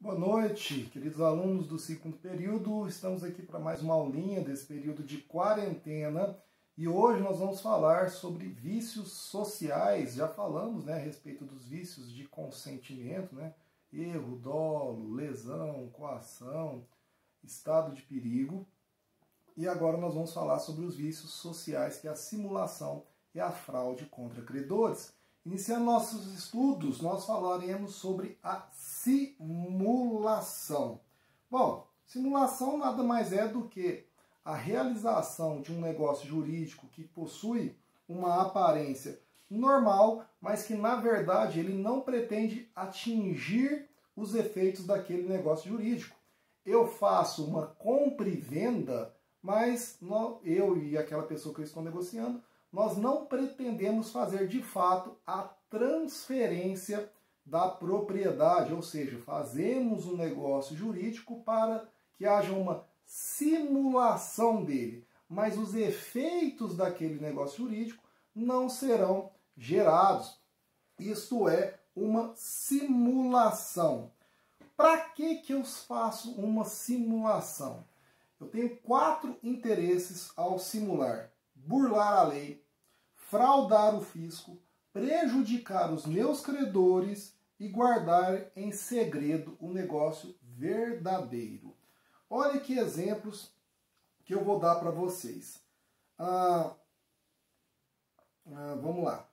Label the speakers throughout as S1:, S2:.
S1: Boa noite, queridos alunos do segundo período. Estamos aqui para mais uma aulinha desse período de quarentena e hoje nós vamos falar sobre vícios sociais. Já falamos, a respeito dos vícios de consentimento, erro, dolo, lesão, coação, estado de perigo. E agora nós vamos falar sobre os vícios sociais, que é a simulação e a fraude contra credores. Iniciando nossos estudos, nós falaremos sobre a simulação. Bom, simulação nada mais é do que a realização de um negócio jurídico que possui uma aparência normal, mas que na verdade ele não pretende atingir os efeitos daquele negócio jurídico. Eu faço uma compra e venda, mas eu e aquela pessoa que eu estou negociando, nós não pretendemos fazer de fato a transferência da propriedade, ou seja, fazemos um negócio jurídico para que haja uma simulação dele, mas os efeitos daquele negócio jurídico não serão gerados. Isto é uma simulação. Para que eu faço uma simulação? Eu tenho 4 interesses ao simular: burlar a lei, fraudar o fisco, prejudicar os meus credores e guardar em segredo o negócio verdadeiro. Olha que exemplos que eu vou dar para vocês. Vamos lá.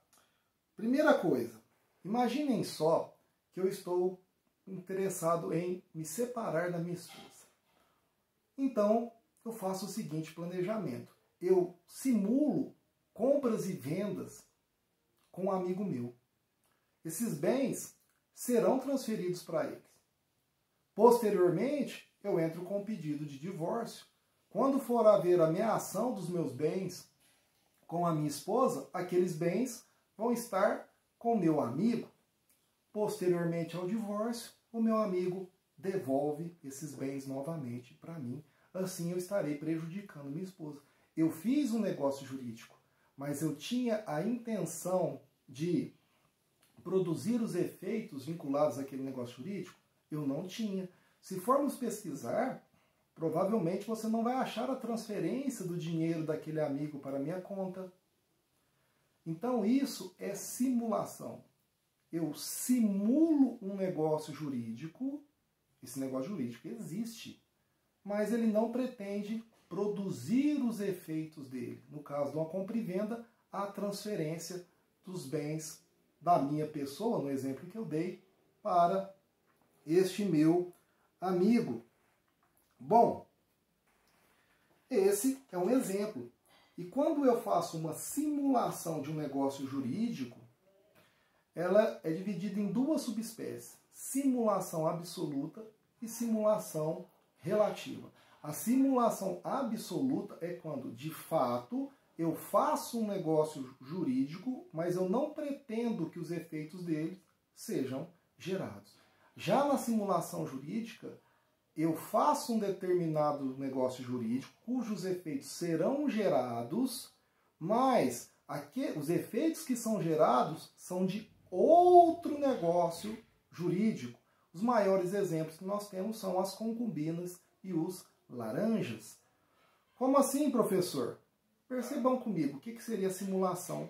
S1: Primeira coisa, imaginem só que eu estou interessado em me separar da minha esposa. Então, eu faço o seguinte planejamento. Eu simulo compras e vendas com um amigo meu. Esses bens serão transferidos para eles. Posteriormente, eu entro com um pedido de divórcio. Quando for haver ameação dos meus bens com a minha esposa, aqueles bens vão estar com o meu amigo. Posteriormente ao divórcio, o meu amigo devolve esses bens novamente para mim. Assim eu estarei prejudicando minha esposa. Eu fiz um negócio jurídico, mas eu tinha a intenção de produzir os efeitos vinculados àquele negócio jurídico? Eu não tinha. Se formos pesquisar, provavelmente você não vai achar a transferência do dinheiro daquele amigo para a minha conta. Então isso é simulação. Eu simulo um negócio jurídico, esse negócio jurídico existe, mas ele não pretende produzir os efeitos dele. No caso de uma compra e venda, a transferência dos bens da minha pessoa, no exemplo que eu dei, para este meu amigo. Bom, esse é um exemplo. E quando eu faço uma simulação de um negócio jurídico, ela é dividida em 2 subespécies: simulação absoluta e simulação relativa. A simulação absoluta é quando, de fato, eu faço um negócio jurídico, mas eu não pretendo que os efeitos dele sejam gerados. Já na simulação jurídica, eu faço um determinado negócio jurídico, cujos efeitos serão gerados, mas os efeitos que são gerados são de outro negócio jurídico. Os maiores exemplos que nós temos são as concubinas e os laranjas. Como assim, professor? Percebam comigo, o que seria simulação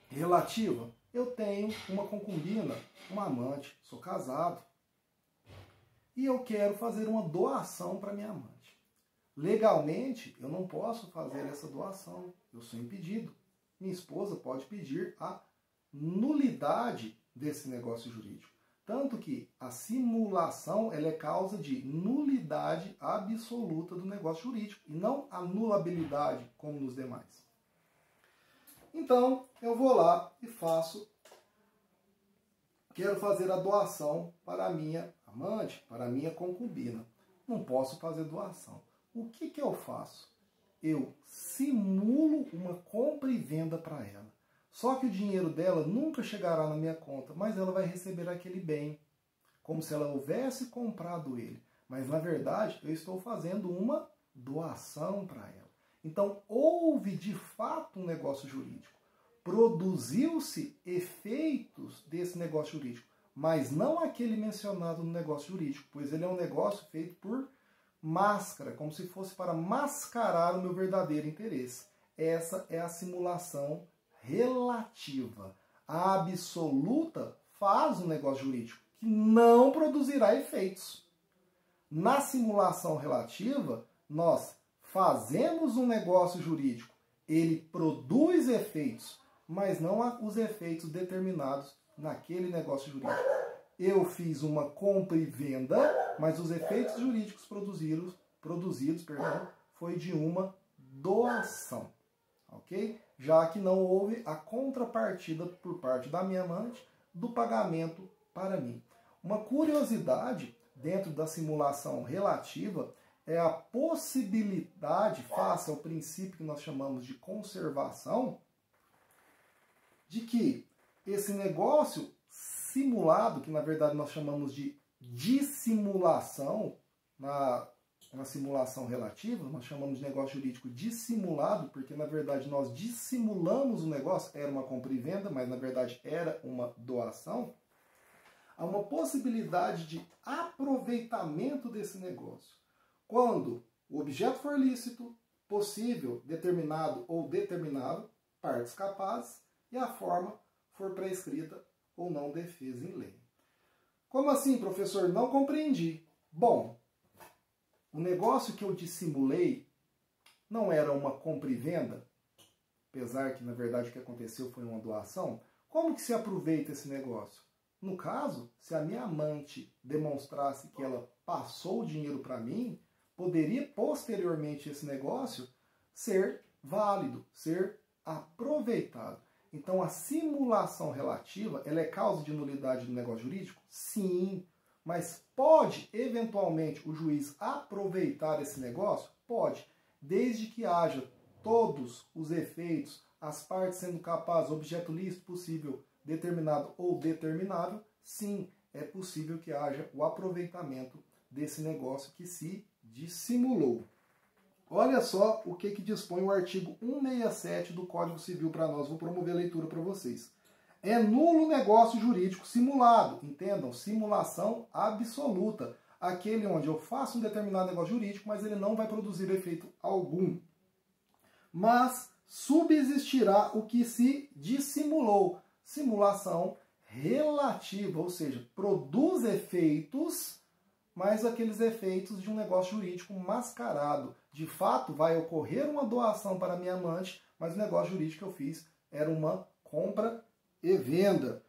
S1: relativa? Eu tenho uma concubina, uma amante, sou casado, e eu quero fazer uma doação para minha amante. Legalmente, eu não posso fazer essa doação, eu sou impedido. Minha esposa pode pedir a nulidade desse negócio jurídico. Tanto que a simulação ela é causa de nulidade absoluta do negócio jurídico e não anulabilidade como nos demais. Então, eu vou lá e quero fazer a doação para a minha amante, para a minha concubina. Não posso fazer doação. O que eu faço? Eu simulo uma compra e venda para ela. Só que o dinheiro dela nunca chegará na minha conta, mas ela vai receber aquele bem, como se ela houvesse comprado ele. Mas, na verdade, eu estou fazendo uma doação para ela. Então, houve, de fato, um negócio jurídico. Produziu-se efeitos desse negócio jurídico, mas não aquele mencionado no negócio jurídico, pois ele é um negócio feito por máscara, como se fosse para mascarar o meu verdadeiro interesse. Essa é a simulação relativa. A absoluta faz um negócio jurídico que não produzirá efeitos. Na simulação relativa, nós fazemos um negócio jurídico, ele produz efeitos, mas não os efeitos determinados naquele negócio jurídico. Eu fiz uma compra e venda, mas os efeitos jurídicos produzidos foi de uma doação, ok? Já que não houve a contrapartida por parte da minha amante do pagamento para mim. Uma curiosidade dentro da simulação relativa é a possibilidade, face ao princípio que nós chamamos de conservação, de que esse negócio simulado, que na verdade nós chamamos de dissimulação, na simulação relativa, nós chamamos de negócio jurídico dissimulado, porque na verdade nós dissimulamos o negócio, era uma compra e venda, mas na verdade era uma doação. Há uma possibilidade de aproveitamento desse negócio. Quando o objeto for lícito, possível, determinado ou determinável, partes capazes, e a forma for prescrita ou não defesa em lei. Como assim, professor? Não compreendi. Bom, o negócio que eu dissimulei não era uma compra e venda, apesar que na verdade o que aconteceu foi uma doação. Como que se aproveita esse negócio? No caso, se a minha amante demonstrasse que ela passou o dinheiro para mim, poderia posteriormente esse negócio ser válido, ser aproveitado. Então a simulação relativa, ela é causa de nulidade do negócio jurídico? Sim, mas pode eventualmente o juiz aproveitar esse negócio? Pode, desde que haja todos os efeitos, as partes sendo capazes, objeto lícito possível, determinado ou determinável, sim, é possível que haja o aproveitamento desse negócio que se dissimulou. Olha só o que dispõe o artigo 167 do Código Civil para nós. Vou promover a leitura para vocês. É nulo negócio jurídico simulado. Entendam, simulação absoluta. Aquele onde eu faço um determinado negócio jurídico, mas ele não vai produzir efeito algum. Mas subsistirá o que se dissimulou. Simulação relativa, ou seja, produz efeitos, mas aqueles efeitos de um negócio jurídico mascarado. De fato, vai ocorrer uma doação para minha amante, mas o negócio jurídico que eu fiz era uma compra e venda.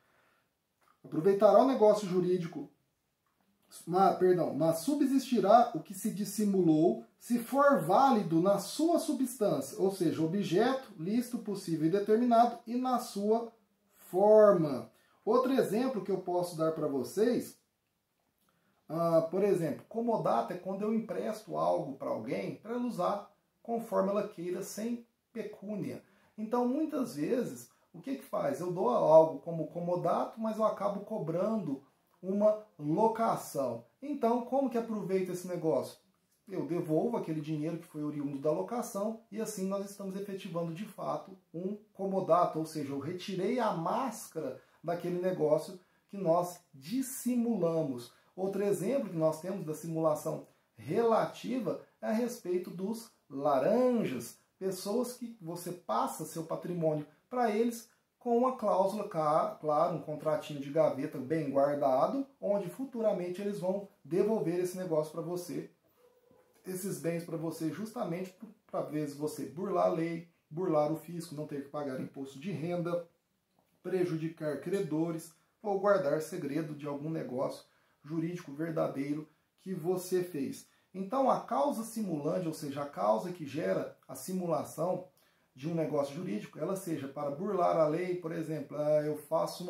S1: Aproveitará o negócio jurídico, mas subsistirá o que se dissimulou se for válido na sua substância, ou seja, objeto, lícito, possível e determinado, e na sua forma. Outro exemplo que eu posso dar para vocês, por exemplo, comodato é quando eu empresto algo para alguém para ela usar conforme ela queira, sem pecúnia. Então, muitas vezes, o que faz? Eu dou algo como comodato, mas eu acabo cobrando uma locação. Então, como que aproveita esse negócio? Eu devolvo aquele dinheiro que foi oriundo da locação e assim nós estamos efetivando de fato um comodato, ou seja, eu retirei a máscara daquele negócio que nós dissimulamos. Outro exemplo que nós temos da simulação relativa é a respeito dos laranjas, pessoas que você passa seu patrimônio para eles com uma cláusula, claro, um contratinho de gaveta bem guardado, onde futuramente eles vão devolver esse negócio para você, esses bens para você, justamente para vezes você burlar a lei, burlar o fisco, não ter que pagar imposto de renda, prejudicar credores ou guardar segredo de algum negócio jurídico verdadeiro que você fez. Então a causa simulante, ou seja, a causa que gera a simulação de um negócio jurídico, ela seja para burlar a lei, por exemplo, eu faço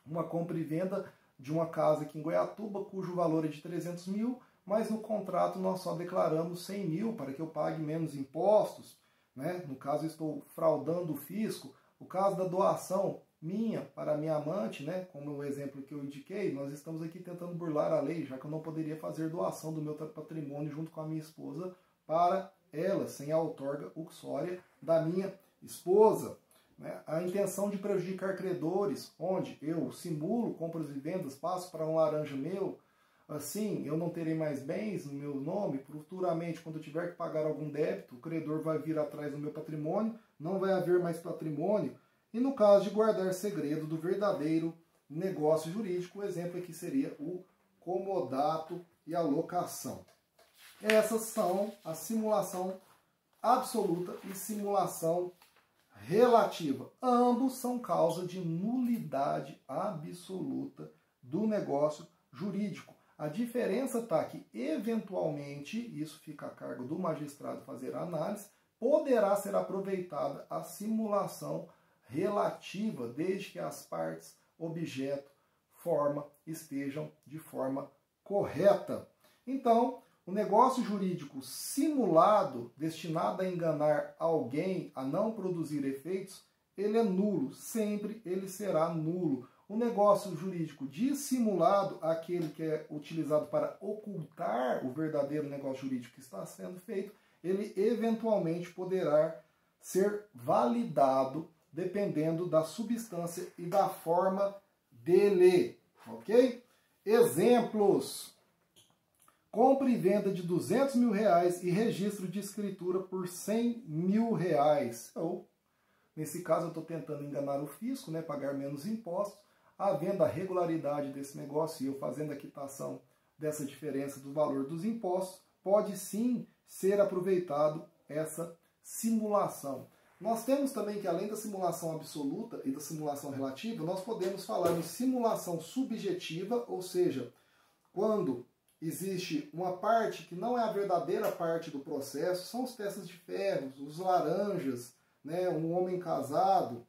S1: uma compra e venda de uma casa aqui em Goiatuba, cujo valor é de 300 mil, mas no contrato nós só declaramos 100 mil para que eu pague menos impostos, né? No caso eu estou fraudando o fisco. O caso da doação minha para minha amante, né? Como o exemplo que eu indiquei, nós estamos aqui tentando burlar a lei, já que eu não poderia fazer doação do meu patrimônio junto com a minha esposa para ela, sem a outorga uxória da minha esposa. né? A intenção de prejudicar credores, onde eu simulo compras e vendas, passo para um laranja meu, assim eu não terei mais bens no meu nome, futuramente quando eu tiver que pagar algum débito, o credor vai vir atrás do meu patrimônio, não vai haver mais patrimônio, e no caso de guardar segredo do verdadeiro negócio jurídico, o exemplo aqui seria o comodato e a locação. Essas são a simulação absoluta e simulação relativa. Ambos são causa de nulidade absoluta do negócio jurídico. A diferença está que, eventualmente, isso fica a cargo do magistrado fazer a análise, poderá ser aproveitada a simulação relativa, desde que as partes, objeto, forma, estejam de forma correta. Então, o negócio jurídico simulado, destinado a enganar alguém, a não produzir efeitos, ele é nulo, sempre ele será nulo. O negócio jurídico dissimulado, aquele que é utilizado para ocultar o verdadeiro negócio jurídico que está sendo feito, ele eventualmente poderá ser validado dependendo da substância e da forma dele, ok? Exemplos: compra e venda de R$200 mil e registro de escritura por R$100 mil. Ou, nesse caso, eu estou tentando enganar o fisco, né, pagar menos impostos. Havendo a regularidade desse negócio e eu fazendo a quitação dessa diferença do valor dos impostos, pode sim ser aproveitado essa simulação. Nós temos também que, além da simulação absoluta e da simulação relativa, nós podemos falar em simulação subjetiva, ou seja, quando existe uma parte que não é a verdadeira parte do processo, são os testes de ferros, os laranjas, né, um homem casado,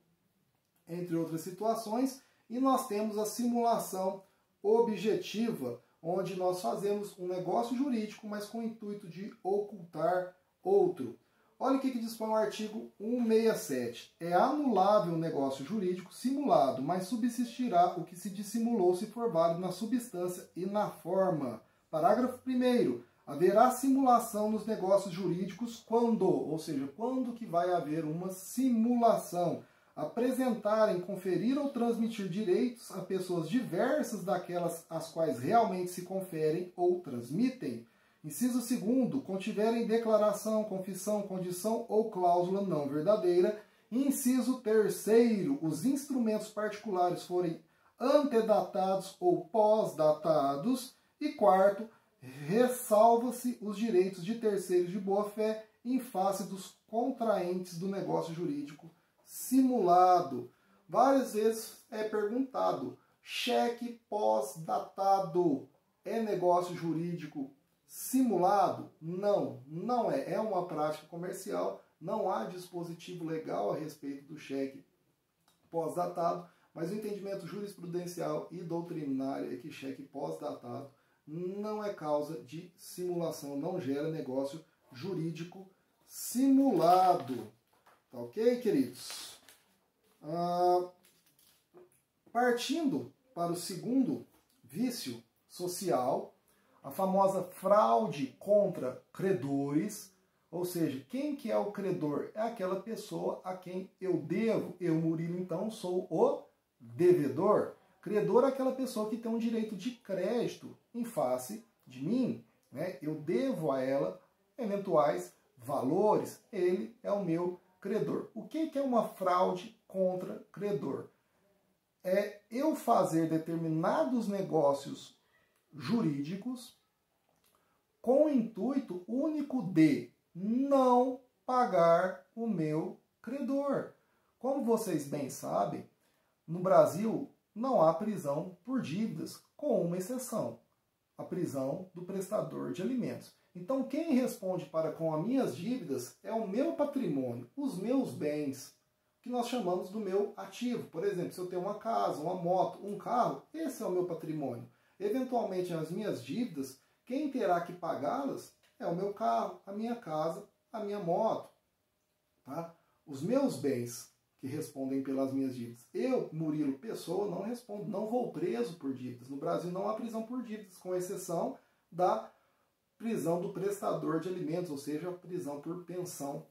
S1: entre outras situações, e nós temos a simulação objetiva, onde nós fazemos um negócio jurídico, mas com o intuito de ocultar outro. Olha o que dispõe o artigo 167. É anulável o negócio jurídico simulado, mas subsistirá o que se dissimulou se for válido na substância e na forma. Parágrafo 1º. Haverá simulação nos negócios jurídicos quando, ou seja, quando que vai haver uma simulação? Apresentarem, conferir ou transmitir direitos a pessoas diversas daquelas às quais realmente se conferem ou transmitem. Inciso 2º, contiverem declaração, confissão, condição ou cláusula não verdadeira. Inciso 3º, os instrumentos particulares forem antedatados ou pós-datados. E 4º, ressalva-se os direitos de terceiros de boa-fé em face dos contraentes do negócio jurídico simulado. Várias vezes é perguntado: cheque pós-datado é negócio jurídico simulado? Não, não é. É uma prática comercial, não há dispositivo legal a respeito do cheque pós-datado, mas o entendimento jurisprudencial e doutrinário é que cheque pós-datado não é causa de simulação, não gera negócio jurídico simulado. Tá ok, queridos? Partindo para o segundo vício social, a famosa fraude contra credores, ou seja, quem que é o credor? É aquela pessoa a quem eu devo. Eu, Murilo, então, sou o devedor. Credor é aquela pessoa que tem um direito de crédito em face de mim, né? Eu devo a ela eventuais valores, ele é o meu credor. O que é uma fraude contra credor? É eu fazer determinados negócios jurídicos com o intuito único de não pagar o meu credor. Como vocês bem sabem, no Brasil não há prisão por dívidas, com uma exceção: a prisão do prestador de alimentos. Então, quem responde para com as minhas dívidas é o meu patrimônio, os meus bens, que nós chamamos do meu ativo. Por exemplo, se eu tenho uma casa, uma moto, um carro, esse é o meu patrimônio. Eventualmente, as minhas dívidas, quem terá que pagá-las é o meu carro, a minha casa, a minha moto. Tá? Os meus bens que respondem pelas minhas dívidas. Eu, Murilo Pessoa, não respondo, não vou preso por dívidas. No Brasil não há prisão por dívidas, com exceção da prisão do prestador de alimentos, ou seja, prisão por pensão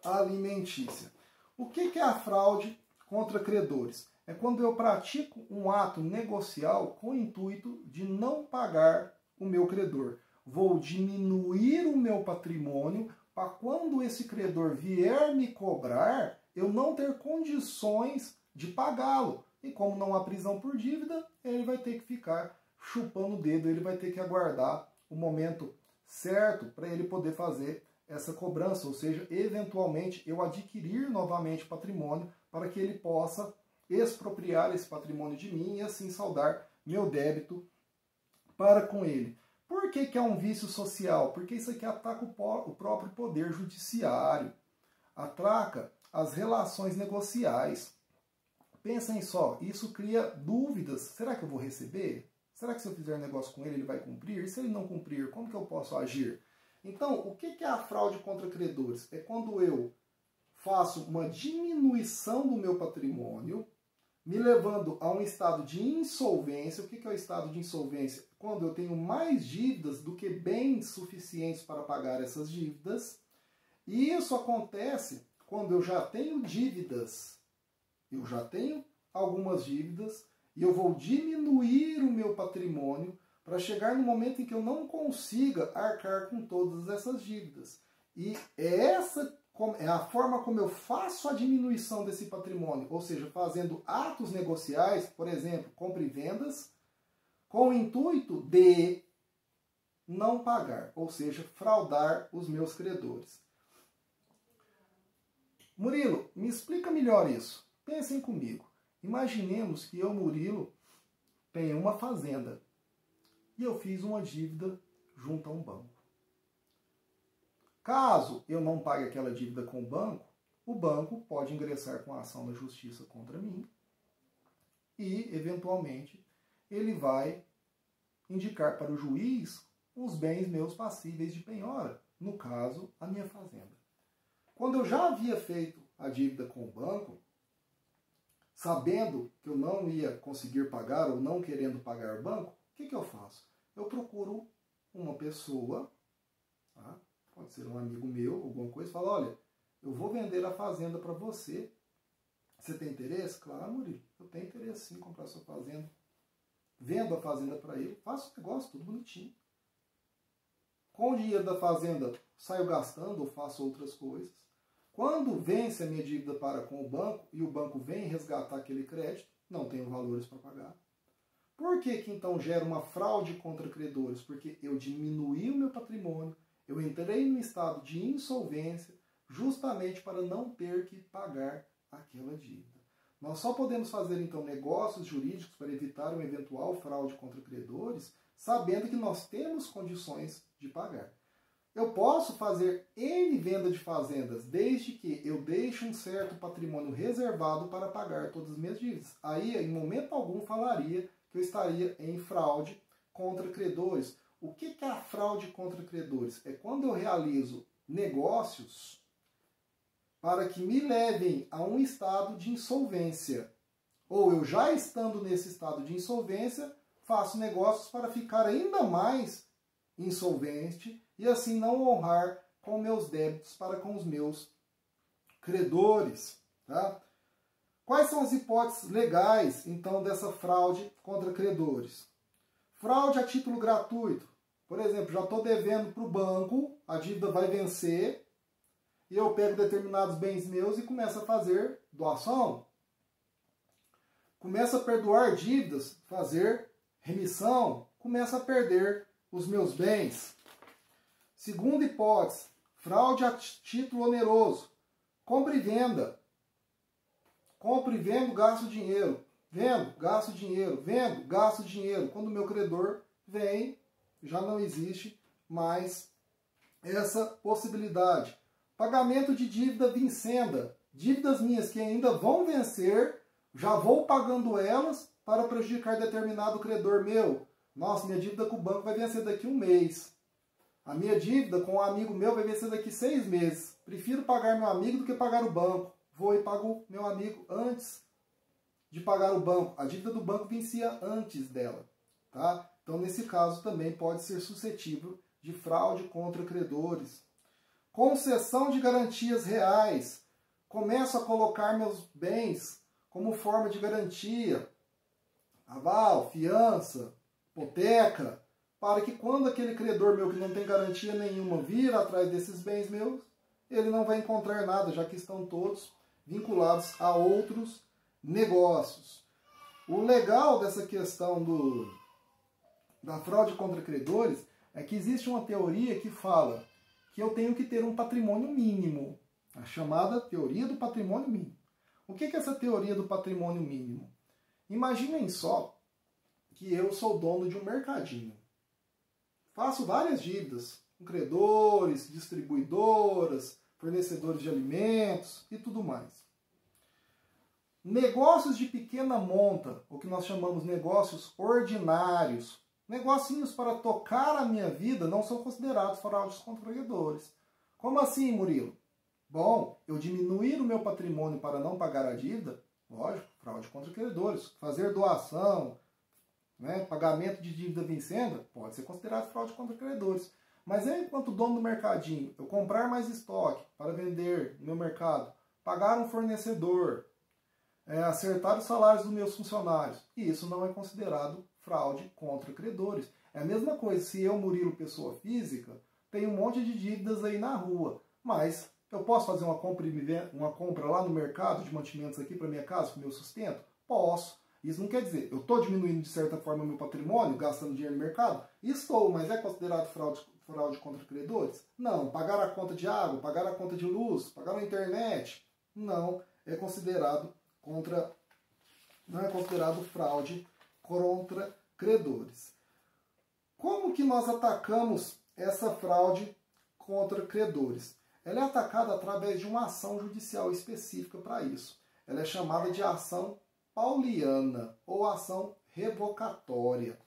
S1: alimentícia. O que é a fraude contra credores? É quando eu pratico um ato negocial com o intuito de não pagar o meu credor. Vou diminuir o meu patrimônio para quando esse credor vier me cobrar, eu não ter condições de pagá-lo. E como não há prisão por dívida, ele vai ter que ficar chupando o dedo, ele vai ter que aguardar o momento certo para ele poder fazer essa cobrança, ou seja, eventualmente eu adquirir novamente patrimônio para que ele possa expropriar esse patrimônio de mim e assim saldar meu débito para com ele. Por que é um vício social? Porque isso aqui ataca o próprio poder judiciário, ataca as relações negociais. Pensem só, isso cria dúvidas. Será que eu vou receber? Será que se eu fizer negócio com ele vai cumprir? E se ele não cumprir, como que eu posso agir? Então, o que é a fraude contra credores? É quando eu faço uma diminuição do meu patrimônio, me levando a um estado de insolvência. O que é o estado de insolvência? Quando eu tenho mais dívidas do que bens suficientes para pagar essas dívidas. E isso acontece quando eu já tenho dívidas. Eu já tenho algumas dívidas e eu vou diminuir o meu patrimônio para chegar no momento em que eu não consiga arcar com todas essas dívidas. E essa é a forma como eu faço a diminuição desse patrimônio, ou seja, fazendo atos negociais, por exemplo, compra e vendas, com o intuito de não pagar, ou seja, fraudar os meus credores. Murilo, me explica melhor isso. Pensem comigo. Imaginemos que eu, Murilo, tenho uma fazenda e eu fiz uma dívida junto a um banco. Caso eu não pague aquela dívida com o banco pode ingressar com a ação da justiça contra mim e, eventualmente, ele vai indicar para o juiz os bens meus passíveis de penhora, no caso, a minha fazenda. Quando eu já havia feito a dívida com o banco, sabendo que eu não ia conseguir pagar ou não querendo pagar o banco, o que eu faço? Eu procuro uma pessoa, tá? Pode ser um amigo meu, alguma coisa, fala, olha, eu vou vender a fazenda para você. Você tem interesse? Claro, Murilo, eu tenho interesse sim em comprar a sua fazenda. Vendo a fazenda para ele, faço o negócio, tudo bonitinho. Com o dinheiro da fazenda, saio gastando ou faço outras coisas. Quando vence a minha dívida para com o banco e o banco vem resgatar aquele crédito, não tenho valores para pagar. Por que então gera uma fraude contra credores? Porque eu diminuí o meu patrimônio, eu entrei num estado de insolvência justamente para não ter que pagar aquela dívida. Nós só podemos fazer então negócios jurídicos para evitar uma eventual fraude contra credores, sabendo que nós temos condições de pagar. Eu posso fazer N venda de fazendas, desde que eu deixe um certo patrimônio reservado para pagar todas as minhas dívidas. Aí, em momento algum, falaria que eu estaria em fraude contra credores. O que é a fraude contra credores? É quando eu realizo negócios para que me levem a um estado de insolvência. Ou eu já estando nesse estado de insolvência, faço negócios para ficar ainda mais insolvente e assim não honrar com meus débitos para com os meus credores. Tá? Quais são as hipóteses legais, então, dessa fraude contra credores? Fraude a título gratuito. Por exemplo, já estou devendo para o banco, a dívida vai vencer, e eu pego determinados bens meus e começo a fazer doação. Começo a perdoar dívidas, fazer remissão, começo a perder os meus bens. Segunda hipótese, fraude a título oneroso. Compra e venda. Compro e vendo, gasto dinheiro. Vendo, gasto dinheiro. Vendo, gasto dinheiro. Quando o meu credor vem, já não existe mais essa possibilidade. Pagamento de dívida vincenda. Dívidas minhas que ainda vão vencer, já vou pagando elas para prejudicar determinado credor meu. Nossa, minha dívida com o banco vai vencer daqui a um mês. A minha dívida com um amigo meu vai vencer daqui 6 meses. Prefiro pagar meu amigo do que pagar o banco. Vou e pago meu amigo antes de pagar o banco. A dívida do banco vencia antes dela. Tá? Então, nesse caso, também pode ser suscetível de fraude contra credores. Concessão de garantias reais. começo a colocar meus bens como forma de garantia, aval, fiança, hipoteca, para que quando aquele credor meu que não tem garantia nenhuma vir atrás desses bens meus, ele não vai encontrar nada, já que estão todos vinculados a outros negócios. O legal dessa questão da fraude contra credores é que existe uma teoria que fala que eu tenho que ter um patrimônio mínimo, a chamada teoria do patrimônio mínimo. O que é essa teoria do patrimônio mínimo? Imaginem só que eu sou dono de um mercadinho. Faço várias dívidas com credores, distribuidoras, fornecedores de alimentos e tudo mais. Negócios de pequena monta, o que nós chamamos negócios ordinários, negocinhos para tocar a minha vida, não são considerados fraudes contra credores. Como assim, Murilo? Bom, eu diminuir o meu patrimônio para não pagar a dívida, lógico, fraude contra credores. Fazer doação, pagamento de dívida vencendo, pode ser considerado fraude contra credores. Mas eu, enquanto dono do mercadinho, eu comprar mais estoque para vender no meu mercado, pagar um fornecedor, acertar os salários dos meus funcionários, e isso não é considerado fraude contra credores. É a mesma coisa se eu, Murilo, pessoa física, tenho um monte de dívidas aí na rua, mas eu posso fazer uma compra lá no mercado de mantimentos aqui para minha casa, para o meu sustento? Posso. Isso não quer dizer, eu estou diminuindo de certa forma o meu patrimônio, gastando dinheiro no mercado? Estou, mas é considerado fraude contra credores? Não. Pagar a conta de água, pagar a conta de luz, pagar a internet? Não é considerado fraude contra credores. Como que nós atacamos essa fraude contra credores? Ela é atacada através de uma ação judicial específica para isso. Ela é chamada de ação pauliana ou ação revocatória.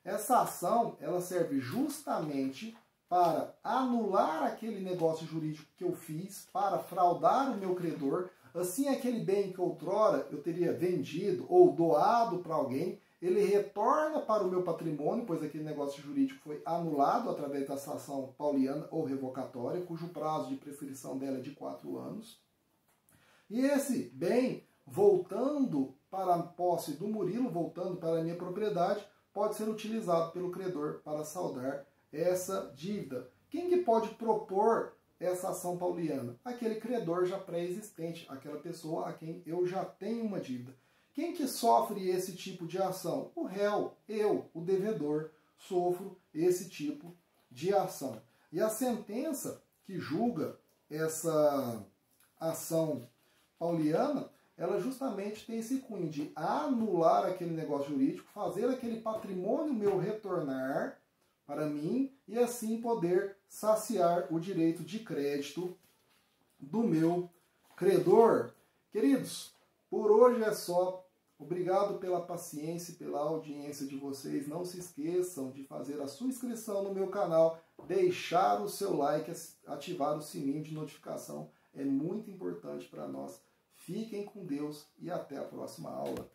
S1: Essa ação ela serve justamente para anular aquele negócio jurídico que eu fiz, para fraudar o meu credor. Assim, aquele bem que outrora eu teria vendido ou doado para alguém, ele retorna para o meu patrimônio, pois aquele negócio jurídico foi anulado através dessa ação pauliana ou revocatória, cujo prazo de prescrição dela é de 4 anos. E esse bem, voltando para a posse do Murilo, voltando para a minha propriedade, pode ser utilizado pelo credor para saldar essa dívida. Quem que pode propor essa ação pauliana? Aquele credor já pré-existente, aquela pessoa a quem eu já tenho uma dívida. Quem que sofre esse tipo de ação? O réu, eu, o devedor, sofro esse tipo de ação. E a sentença que julga essa ação pauliana, ela justamente tem esse cunho de anular aquele negócio jurídico, fazer aquele patrimônio meu retornar para mim e assim poder saciar o direito de crédito do meu credor. Queridos, por hoje é só. Obrigado pela paciência e pela audiência de vocês. Não se esqueçam de fazer a sua inscrição no meu canal, deixar o seu like, ativar o sininho de notificação. É muito importante para nós. Fiquem com Deus e até a próxima aula.